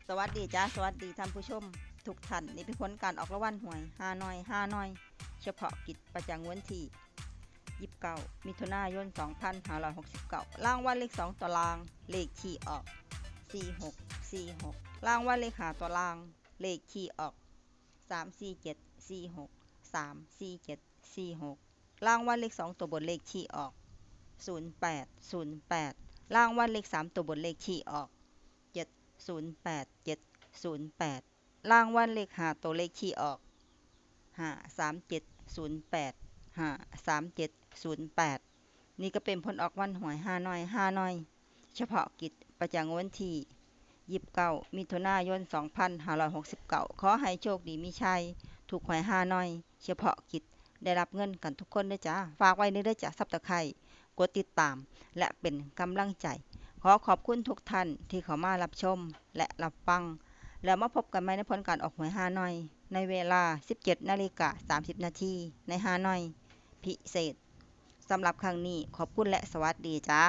สวัสดีจ้าสวัสดีท่านผู้ชมทุกท่านนี่เป็นผลการออกรางวัลหวยฮานอยเฉพาะกิจประจำวันที่29มิถุนายน2569รางวัลเลข2ตัวรางเลขที่ออก4646รางวัลเลข5ตัวรางเลขที่ออก34746 34746รางวัลเลข2ตัวบนเลขที่ออก0808รางวัลเลข3ตัวบนเลขที่ออก708 รางวัลเลข5ตัวเลขที่ออก53708 53708นี่ก็เป็นผลออกวันหวยฮานอยเฉพาะกิจประจำวันที่29มิถุนายน2569ขอให้โชคดีมีชัยถูกหวยฮานอยเฉพาะกิจได้รับเงินกันทุกคนด้วยจ้าฝากไว้ด้วยจ้าซับตะไคร้กดติดตามและเป็นกำลังใจขอขอบคุณทุกท่านที่เข้ามารับชมและรับฟังแล้วมาพบกันใหม่ในผลการออกหวยฮานอยในเวลา 17:30 นาทีในฮานอยพิเศษสำหรับครั้งนี้ขอบคุณและสวัสดีจ้า